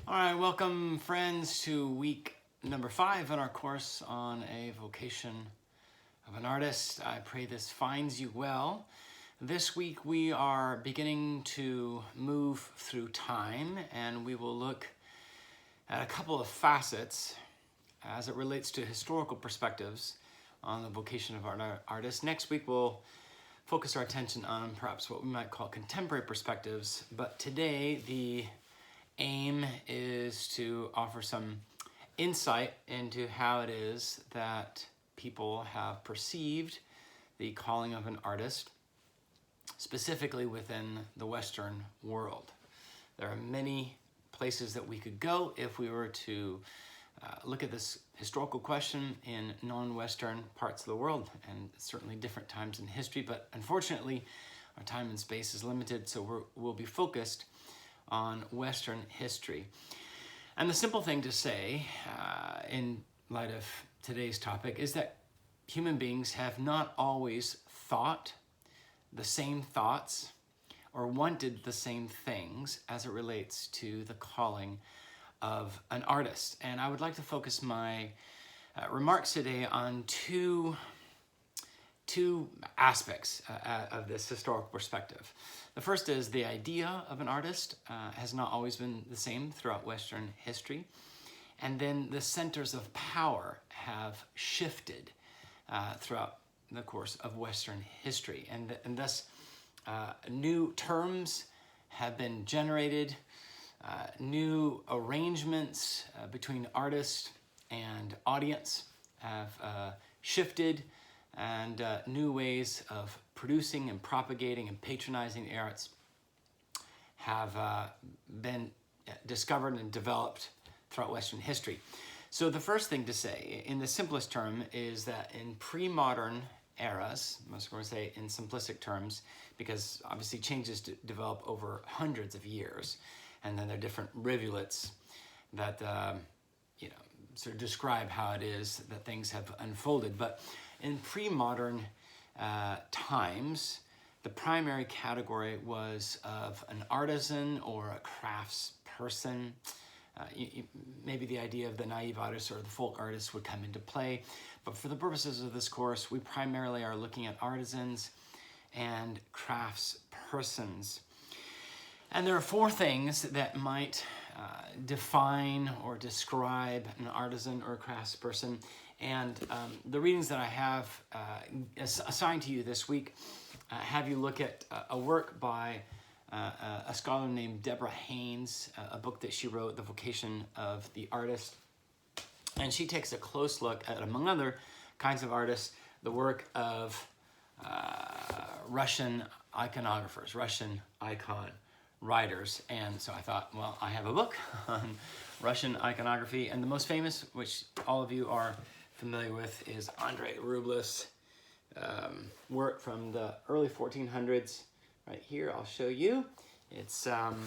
All right, welcome friends to week number 5 in our course on a vocation of an artist. I pray this finds you well. This week we are beginning to move through time, and we will look at a couple of facets as it relates to historical perspectives on the vocation of an artist. Next week we'll focus our attention on perhaps what we might call contemporary perspectives, but today the aim is to offer some insight into how it is that people have perceived the calling of an artist, specifically within the Western world. There are many places that we could go if we were to look at this historical question in non-Western parts of the world, and certainly different times in history, but unfortunately our time and space is limited, so we'll be focused on Western history. And the simple thing to say in light of today's topic is that human beings have not always thought the same thoughts or wanted the same things as it relates to the calling of an artist. And I would like to focus my remarks today on two aspects of this historical perspective. The first is the idea of an artist has not always been the same throughout Western history. And then the centers of power have shifted throughout the course of Western history. And thus new terms have been generated, new arrangements between artist and audience have shifted, and new ways of producing and propagating and patronizing the arts have been discovered and developed throughout Western history. So the first thing to say, in the simplest term, is that in pre-modern eras, I'm just going to say in simplistic terms, because obviously changes develop over hundreds of years, and then there are different rivulets that sort of describe how it is that things have unfolded. But in pre-modern times, the primary category was of an artisan or a craftsperson. Maybe the idea of the naive artist or the folk artist would come into play. But for the purposes of this course, we primarily are looking at artisans and craftspersons. And there are four things that might define or describe an artisan or a craftsperson. And the readings that I have assigned to you this week have you look at a work by a scholar named Deborah Haynes, a book that she wrote, The Vocation of the Artist. And she takes a close look at, among other kinds of artists, the work of Russian iconographers, Russian icon writers. And so I thought, well, I have a book on Russian iconography, and the most famous, which all of you are familiar with, is Andrei Ruble's work from the early 1400s. Right here, I'll show you. It's on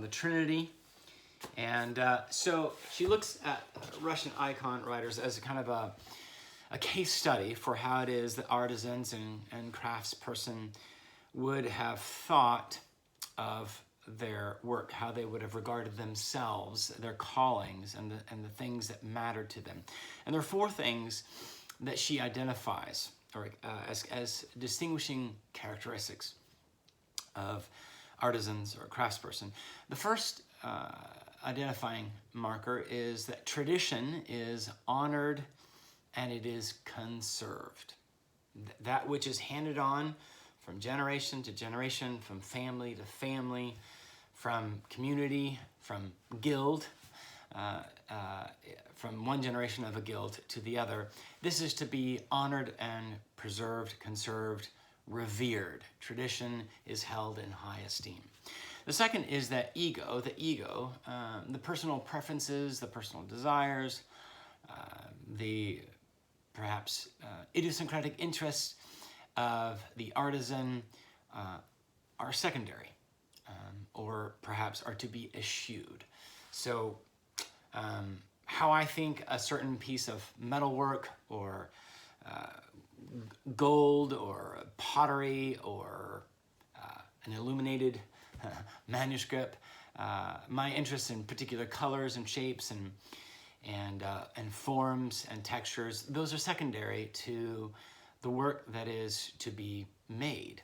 the Trinity. And so she looks at Russian icon writers as a kind of a case study for how it is that artisans and craftsperson would have thought of their work, how they would have regarded themselves, their callings, and the things that mattered to them. And there are four things that she identifies as distinguishing characteristics of artisans or craftsperson. The first identifying marker is that tradition is honored and it is conserved. That which is handed on from generation to generation, from family to family, from community, from guild, from one generation of a guild to the other. This is to be honored and preserved, conserved, revered. Tradition is held in high esteem. The second is that ego, the personal preferences, the personal desires, the perhaps idiosyncratic interests of the artisan are secondary, or perhaps are to be eschewed. So how I think a certain piece of metalwork or gold or pottery or an illuminated manuscript my interest in particular colors and shapes and forms and textures, those are secondary to the work that is to be made.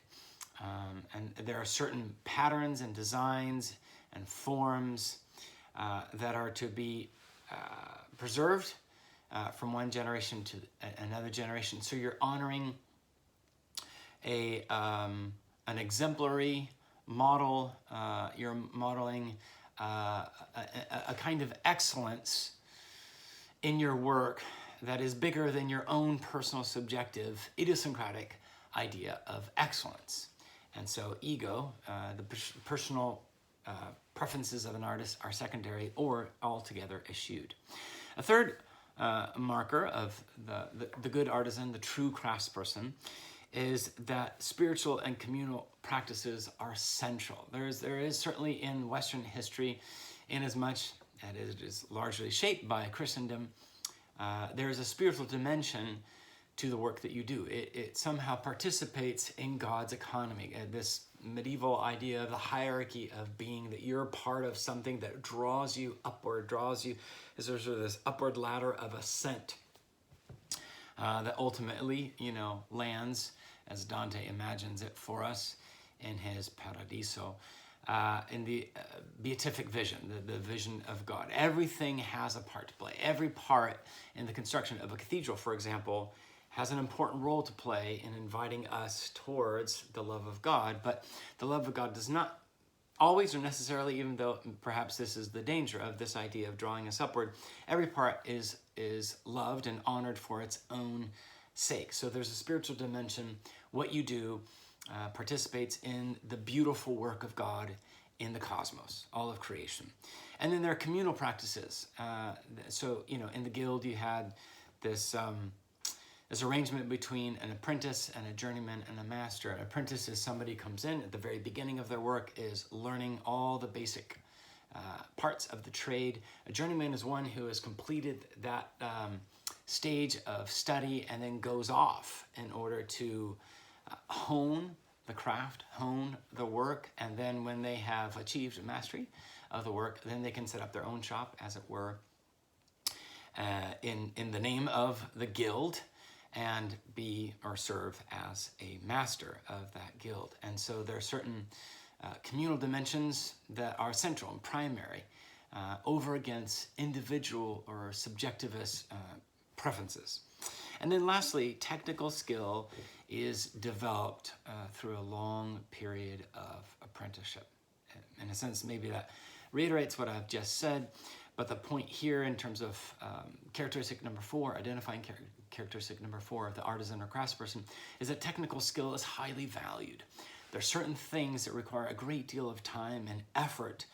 And there are certain patterns and designs and forms that are to be preserved from one generation to another generation. So you're honoring an exemplary model. You're modeling a kind of excellence in your work that is bigger than your own personal, subjective, idiosyncratic idea of excellence. And so ego, the personal preferences of an artist are secondary or altogether eschewed. A third marker of the good artisan, the true craftsperson, is that spiritual and communal practices are central. There is certainly in Western history, inasmuch as it is largely shaped by Christendom, there is a spiritual dimension to the work that you do. It somehow participates in God's economy. This medieval idea of the hierarchy of being, that you're part of something that draws you upward, is sort of this upward ladder of ascent that ultimately, lands, as Dante imagines it for us in his Paradiso, in the beatific vision, the vision of God. Everything has a part to play. Every part in the construction of a cathedral, for example, has an important role to play in inviting us towards the love of God. But the love of God does not always or necessarily, even though perhaps this is the danger of this idea of drawing us upward, every part is loved and honored for its own sake. So there's a spiritual dimension. What you do participates in the beautiful work of God in the cosmos, all of creation. And then there are communal practices. So, in the guild you had this arrangement between an apprentice and a journeyman and a master. An apprentice is somebody who comes in at the very beginning of their work, is learning all the basic parts of the trade. A journeyman is one who has completed that stage of study and then goes off in order to hone the craft, hone the work, and then when they have achieved mastery of the work, then they can set up their own shop, as it were, in the name of the guild, and be or serve as a master of that guild. And so there are certain communal dimensions that are central and primary over against individual or subjectivist preferences. And then lastly, technical skill is developed through a long period of apprenticeship. In a sense, maybe that reiterates what I've just said, but the point here in terms of characteristic number 4, identifying characteristic number 4 of the artisan or craftsperson, is that technical skill is highly valued. There are certain things that require a great deal of time and effort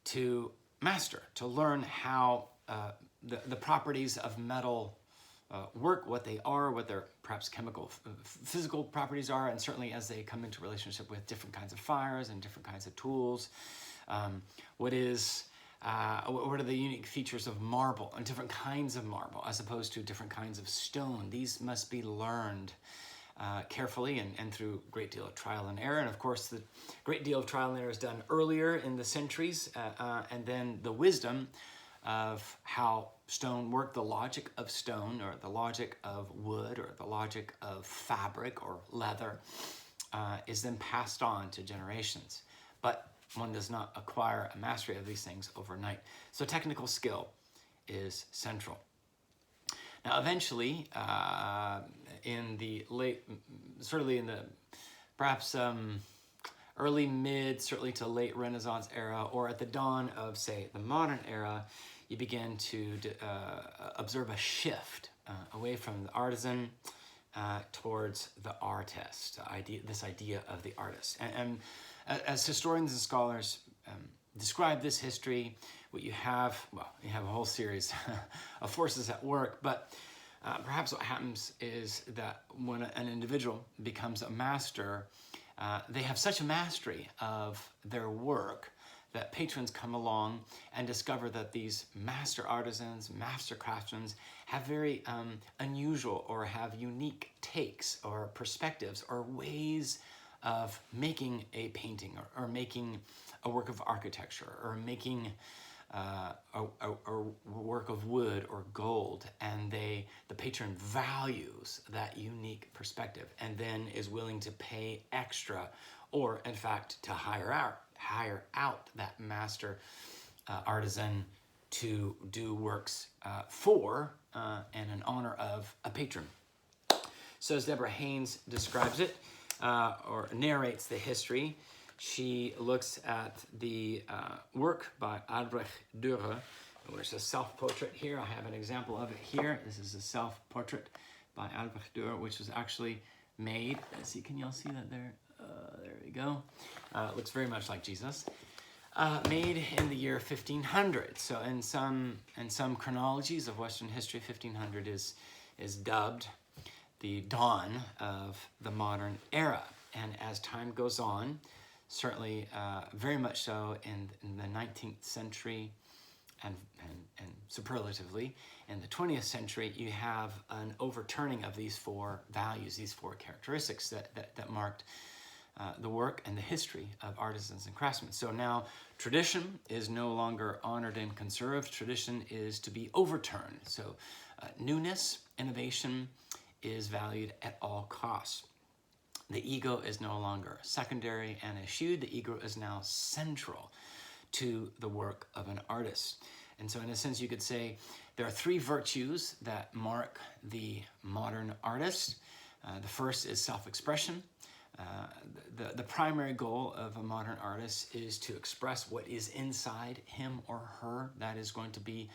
to master, to learn how the properties of metal work, what they are, what their perhaps chemical, physical properties are, and certainly as they come into relationship with different kinds of fires and different kinds of tools. What are the unique features of marble and different kinds of marble as opposed to different kinds of stone? These must be learned carefully and through a great deal of trial and error. And of course, the great deal of trial and error is done earlier in the centuries, and then the wisdom of how stone worked, the logic of stone, or the logic of wood, or the logic of fabric or leather, is then passed on to generations. But one does not acquire a mastery of these things overnight. So technical skill is central. Now, eventually, in the perhaps early, mid, certainly to late Renaissance era, or at the dawn of, say, the modern era, you begin to observe a shift away from the artisan towards the artist, this idea of the artist. And as historians and scholars describe this history, you have a whole series of forces at work, but perhaps what happens is that when an individual becomes a master, they have such a mastery of their work that patrons come along and discover that these master artisans, master craftsmen have very unusual or have unique takes or perspectives or ways of making a painting or making a work of architecture or making a work of wood or gold, and the patron values that unique perspective and then is willing to pay extra, or in fact to hire out that master artisan to do works for and in honor of a patron. So as Deborah Haynes describes it, or narrates the history, she looks at the work by Albrecht Dürer. There's a self-portrait here. I have an example of it here. This is a self-portrait by Albrecht Dürer, which was actually made. Let's see, can y'all see that there? There we go. It looks very much like Jesus. Made in the year 1500. So in some chronologies of Western history, 1500 is dubbed the dawn of the modern era. And as time goes on, certainly very much so in the 19th century and superlatively in the 20th century, you have an overturning of these four values, these four characteristics that marked the work and the history of artisans and craftsmen. So now tradition is no longer honored and conserved. Tradition is to be overturned. So newness, innovation is valued at all costs. The ego is no longer secondary and eschewed. The ego is now central to the work of an artist. And so in a sense, you could say there are three virtues that mark the modern artist. The first is self-expression. The primary goal of a modern artist is to express what is inside him or her. That is going to be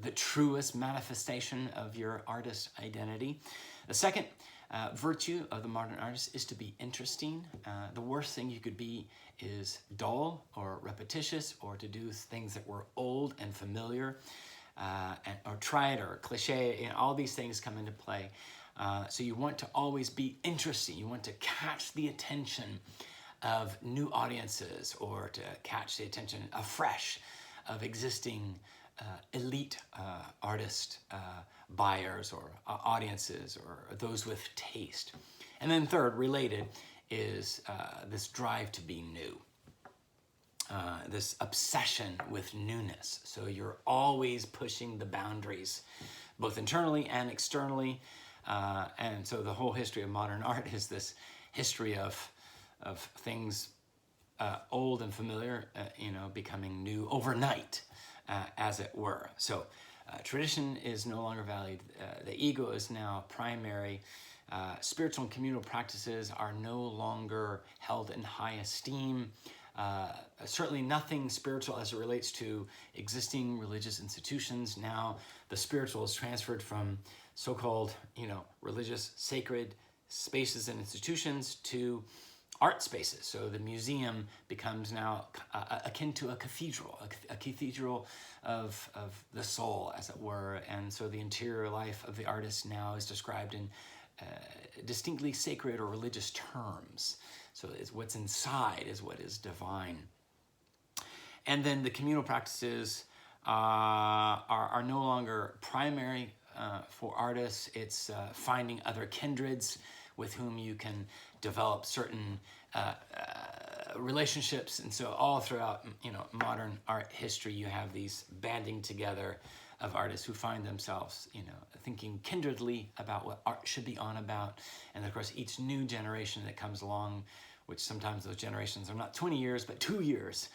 the truest manifestation of your artist identity. The second virtue of the modern artist is to be interesting. The worst thing you could be is dull or repetitious, or to do things that were old and familiar, or tried or cliche. All these things come into play. So you want to always be interesting. You want to catch the attention of new audiences, or to catch the attention afresh of existing elite artist buyers or audiences, or those with taste. And then third, related, is this drive to be new. This obsession with newness. So you're always pushing the boundaries, both internally and externally. And so the whole history of modern art is this history of things old and familiar, becoming new overnight, as it were. So tradition is no longer valued. The ego is now primary. Spiritual and communal practices are no longer held in high esteem. Certainly nothing spiritual as it relates to existing religious institutions. Now the spiritual is transferred from so-called, religious sacred spaces and institutions to art spaces. So the museum becomes now akin to a cathedral of the soul, as it were. And so the interior life of the artist now is described in distinctly sacred or religious terms. So it's what's inside is what is divine. And then the communal practices are no longer primary for artists. It's finding other kindreds with whom you can develop certain relationships. And so all throughout, modern art history, you have these banding together of artists who find themselves, thinking kindredly about what art should be on about. And of course, each new generation that comes along, which sometimes those generations are not 20 years, but 2 years,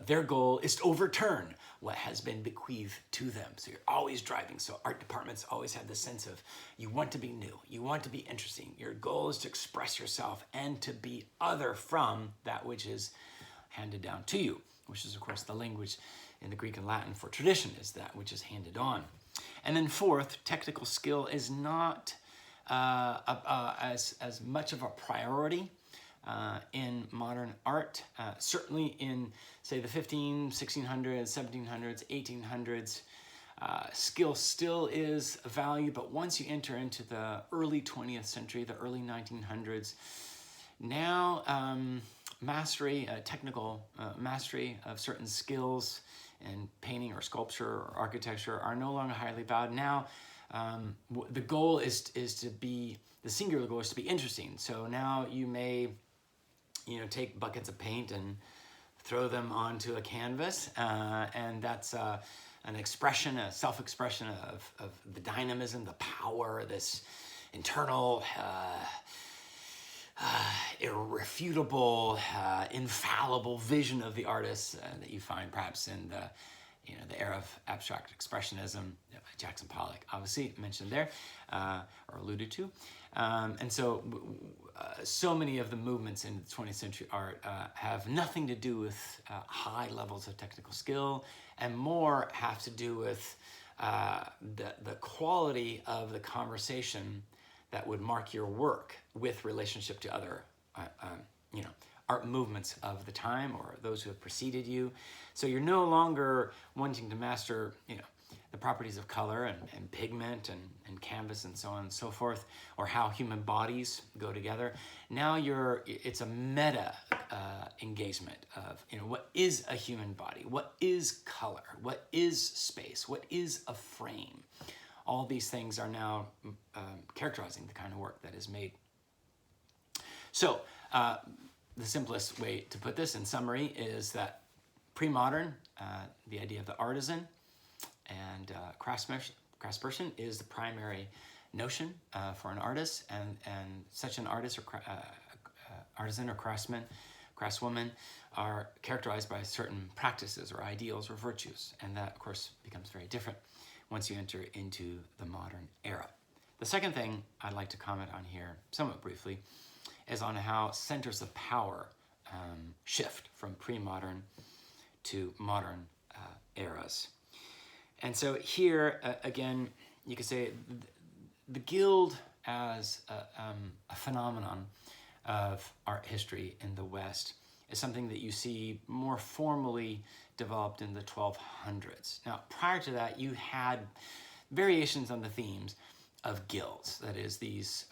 their goal is to overturn what has been bequeathed to them. So you're always driving. So art departments always have this sense of you want to be new, you want to be interesting. Your goal is to express yourself and to be other from that which is handed down to you, which is, of course, the language in the Greek and Latin for tradition, is that which is handed on. And then fourth, technical skill is not as much of a priority in modern art. Certainly in, say, the 1600s, 1700s, 1800s, skill still is valued, but once you enter into the early 20th century, the early 1900s, now mastery, technical mastery of certain skills in painting or sculpture or architecture are no longer highly valued. Now, the goal is to be, the singular goal is to be interesting. So now you may take buckets of paint and throw them onto a canvas, and that's an expression, a self-expression of the dynamism, the power, this internal, irrefutable, infallible vision of the artist that you find perhaps in the era of abstract expressionism. Jackson Pollock, obviously mentioned there, or alluded to. And so many of the movements in the 20th century art have nothing to do with high levels of technical skill, and more have to do with the quality of the conversation that would mark your work with relationship to other art movements of the time or those who have preceded you. So you're no longer wanting to master the properties of color and pigment and canvas and so on and so forth, or how human bodies go together. Now it's a meta engagement of what is a human body, what is color, what is space, what is a frame. All these things are now characterizing the kind of work that is made. So the simplest way to put this in summary is that pre-modern, the idea of the artisan and craftsperson is the primary notion for an artist, and such an artist or artisan or craftswoman are characterized by certain practices or ideals or virtues, and that of course becomes very different once you enter into the modern era. The second thing I'd like to comment on here somewhat briefly is on how centers of power shift from pre-modern to modern eras. And so here, again, you could say the Guild as a phenomenon of art history in the West is something that you see more formally developed in the 1200s. Now, prior to that, you had variations on the themes of guilds. That is, these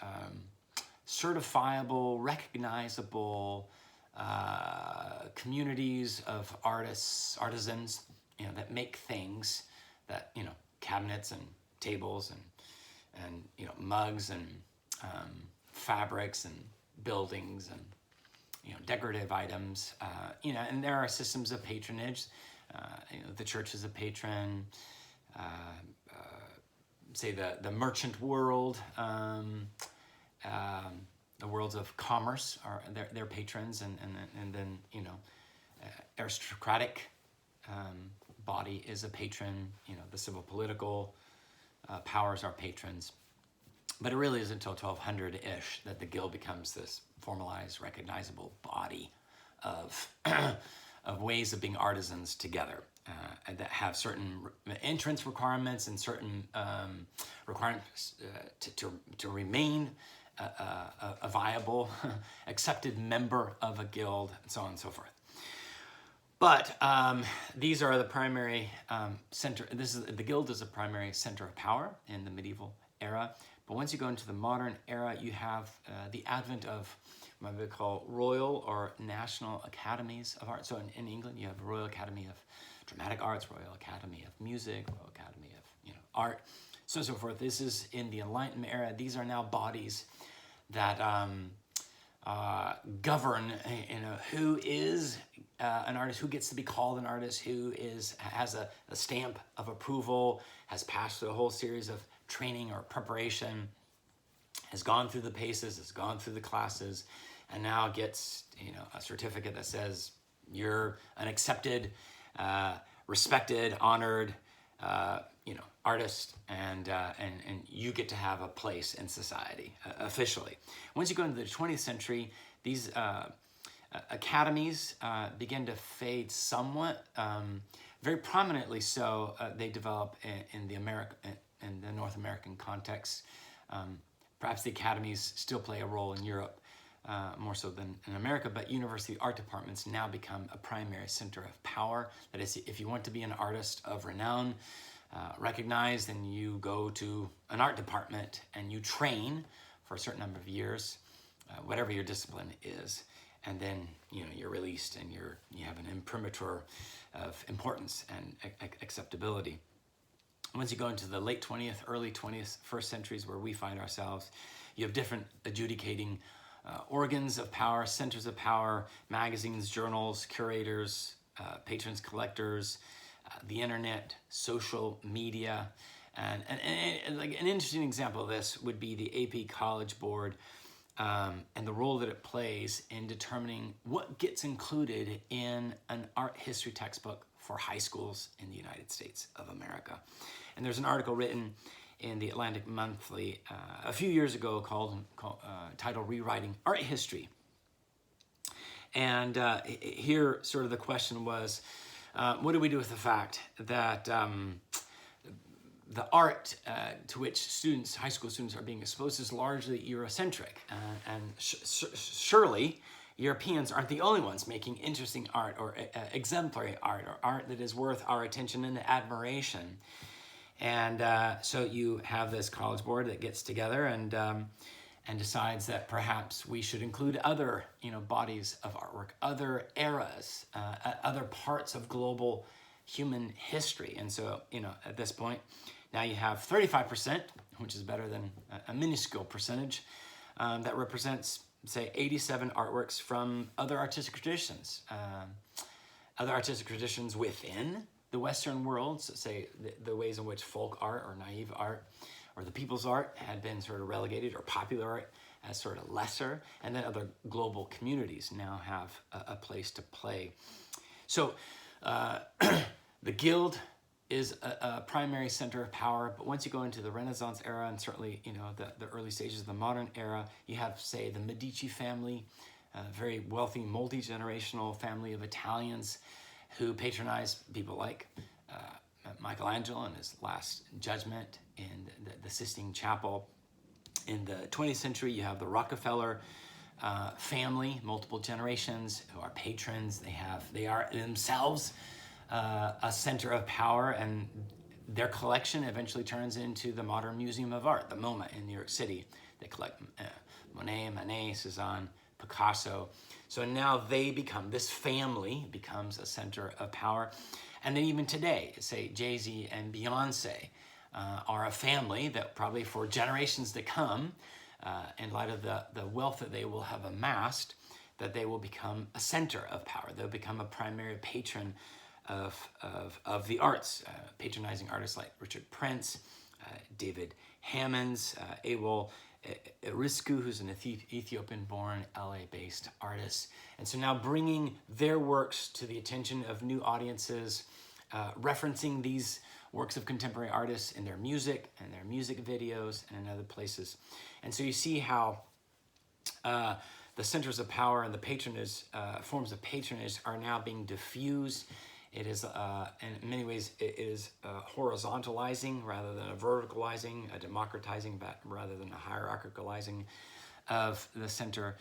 certifiable, recognizable communities of artists, artisans, that make things that, cabinets and tables and mugs and fabrics and buildings and decorative items, and there are systems of patronage. The church is a patron. Say the merchant world, the worlds of commerce are their patrons, and then aristocratic body is a patron. The civil political powers are patrons. But it really isn't until 1200-ish that the guild becomes this formalized, recognizable body of ways of being artisans together that have certain entrance requirements and certain requirements to remain a viable, accepted member of a guild, and so on and so forth. But these are the primary center. The guild is a primary center of power in the medieval era. But once you go into the modern era, you have the advent of what we call royal or national academies of art. So in England, you have the Royal Academy of Dramatic Arts, Royal Academy of Music, Royal Academy of art, so on and so forth. This is in the Enlightenment era. These are now bodies that govern who is an artist, who gets to be called an artist, who has a stamp of approval, has passed through a whole series of training or preparation, has gone through the paces, has gone through the classes, and now gets a certificate that says you're an accepted, respected, honored artist, and you get to have a place in society officially. Once you go into the 20th century, these academies begin to fade somewhat. Very prominently so, they develop in the North American context. Perhaps the academies still play a role in Europe, more so than in America, but university art departments now become a primary center of power. That is, if you want to be an artist of renown, recognized, then you go to an art department and you train for a certain number of years, whatever your discipline is, and then you're released and you have an imprimatur of importance and acceptability. Once you go into the late 20th, early 20th, first centuries where we find ourselves, you have different adjudicating organs of power, centers of power, magazines, journals, curators, patrons, collectors, the internet, social media. And like an interesting example of this would be the AP College Board and the role that it plays in determining what gets included in an art history textbook for high schools in the United States of America. And there's an article written in the Atlantic Monthly a few years ago titled Rewriting Art History. And here sort of the question was, what do we do with the fact that the art to which students, high school students, are being exposed is largely Eurocentric? And surely Europeans aren't the only ones making interesting art or exemplary art or art that is worth our attention and admiration. And so you have this College Board that gets together and decides that perhaps we should include other, bodies of artwork, other eras, other parts of global human history. And so, at this point, now you have 35%, which is better than a minuscule percentage, that represents, say, 87 artworks from other artistic traditions. Other artistic traditions within the Western world, so say the ways in which folk art or naive art or the people's art had been sort of relegated, or popular art as sort of lesser, and then other global communities now have a place to play. So the Guild is a primary center of power, but once you go into the Renaissance era and certainly the early stages of the modern era, you have, say, the Medici family, a very wealthy multi-generational family of Italians who patronized people like Michelangelo in his Last Judgment in the Sistine Chapel. In the 20th century, you have the Rockefeller family, multiple generations, who are patrons. They are themselves a center of power, and their collection eventually turns into the Modern Museum of Art, the MoMA in New York City. They collect Monet, Manet, Cézanne, Picasso. So now this family becomes a center of power. And then even today, say Jay-Z and Beyonce are a family that probably for generations to come, in light of the wealth that they will have amassed, that they will become a center of power. They'll become a primary patron of the arts, patronizing artists like Richard Prince, David Hammonds, Abel Erisku, who's an Ethiopian-born, LA-based artist. And so now bringing their works to the attention of new audiences, referencing these works of contemporary artists in their music and their music videos and in other places. And so you see how the centers of power and the patronage, forms of patronage are now being diffused. It is, in many ways, it is horizontalizing rather than a verticalizing, a democratizing rather than a hierarchicalizing of the center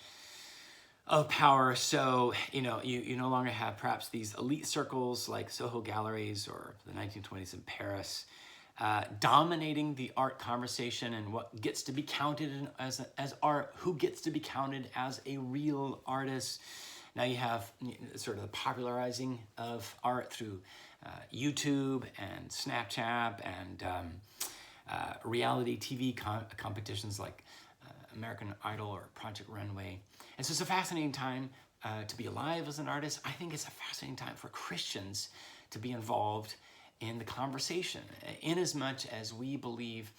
of power. So, you no longer have perhaps these elite circles like Soho galleries or the 1920s in Paris dominating the art conversation and what gets to be counted as art, who gets to be counted as a real artist. Now you have sort of the popularizing of art through YouTube and Snapchat and reality TV competitions like American Idol or Project Runway. And so it's a fascinating time to be alive as an artist. I think it's a fascinating time for Christians to be involved in the conversation, in as much as we believe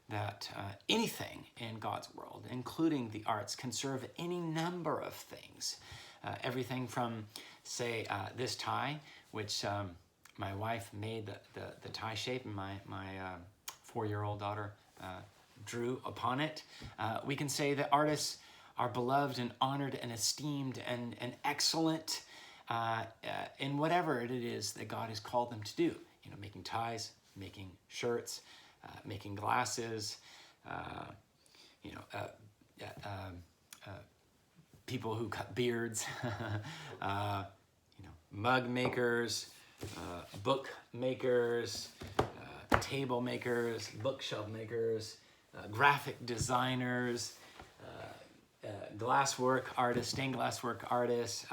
that anything in God's world, including the arts, can serve any number of things. Everything from, say, this tie, which my wife made the tie shape, and my 4-year-old daughter drew upon it. We can say that artists are beloved and honored and esteemed and excellent in whatever it is that God has called them to do. Making ties, making shirts, making glasses, people who cut beards, mug makers, book makers, table makers, bookshelf makers, graphic designers, glasswork artists, stained glass work artists,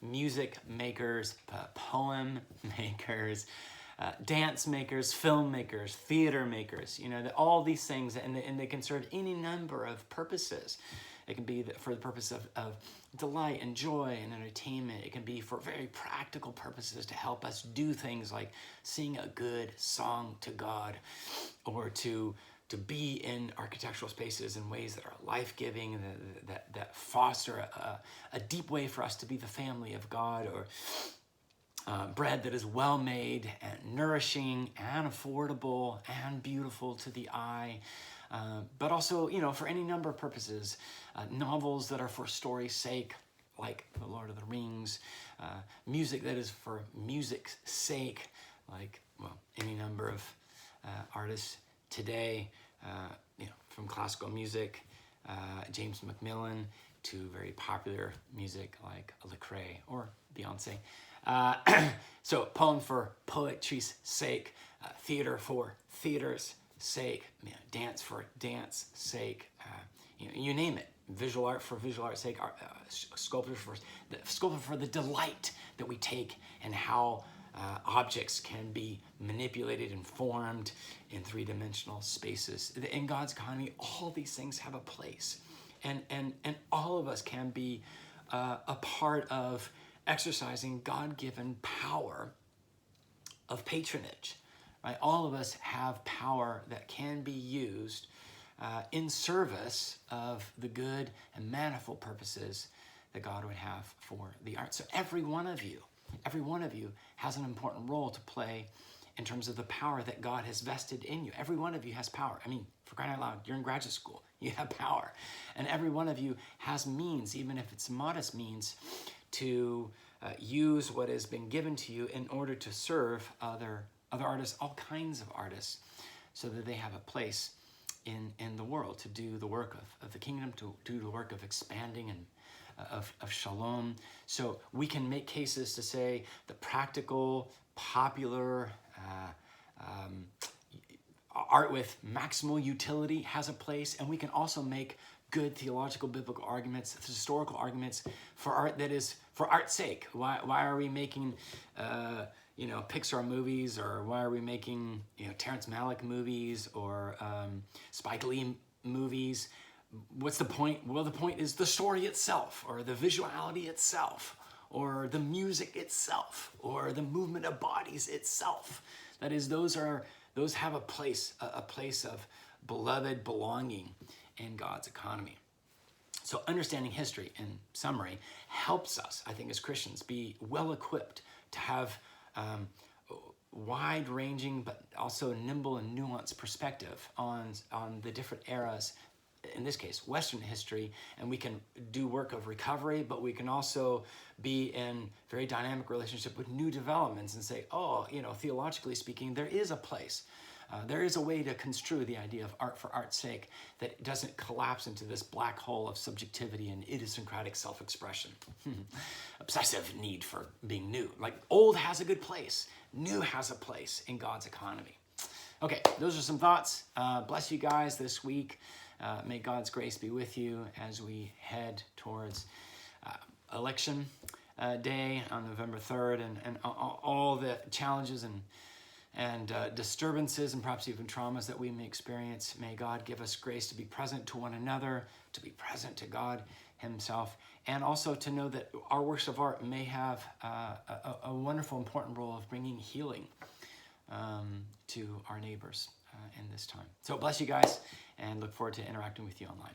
music makers, poem makers, dance makers, film makers, theater makers, all these things, and they can serve any number of purposes. It can be for the purpose of delight and joy and entertainment. It can be for very practical purposes to help us do things like sing a good song to God, or to be in architectural spaces in ways that are life-giving, that foster a deep way for us to be the family of God, or bread that is well-made and nourishing and affordable and beautiful to the eye, but also, for any number of purposes. Novels that are for story's sake, like The Lord of the Rings, music that is for music's sake, like, any number of artists today, from classical music, James Macmillan, to very popular music like Lecrae or Beyonce. So poem for poetry's sake, theater for theater's sake, dance for dance sake, you name it. Visual art for visual art's sake, sculpture for the delight that we take in how objects can be manipulated and formed in three-dimensional spaces. In God's economy, all these things have a place, and all of us can be a part of exercising God-given power of patronage. Right? All of us have power that can be used in service of the good and manifold purposes that God would have for the arts. So every one of you has an important role to play in terms of the power that God has vested in you. Every one of you has power. I mean, for crying out loud, you're in graduate school, you have power. And every one of you has means, even if it's modest means, to use what has been given to you in order to serve other artists, all kinds of artists, so that they have a place in the world to do the work of the kingdom, to do the work of expanding and of shalom. So we can make cases to say the practical, popular, art with maximal utility has a place, and we can also make good theological, biblical arguments, historical arguments for art that is for art's sake. Why are we making Pixar movies, or why are we making Terrence Malick movies, or Spike Lee movies? What's the point? Well, the point is the story itself, or the visuality itself, or the music itself, or the movement of bodies itself. That is, those have a place of beloved belonging in God's economy. So understanding history, in summary, helps us, I think, as Christians, be well equipped to have wide-ranging but also nimble and nuanced perspective on the different eras, in this case, Western history, and we can do work of recovery, but we can also be in very dynamic relationship with new developments and say, theologically speaking, there is a place. There is a way to construe the idea of art for art's sake that doesn't collapse into this black hole of subjectivity and idiosyncratic self-expression. Obsessive need for being new. Like, old has a good place. New has a place in God's economy. Okay, those are some thoughts. Bless you guys this week. May God's grace be with you as we head towards election day on November 3rd, and all the challenges and disturbances and perhaps even traumas that we may experience. May God give us grace to be present to one another, to be present to God himself, and also to know that our works of art may have a wonderful, important role of bringing healing to our neighbors in this time. So bless you guys, and look forward to interacting with you online.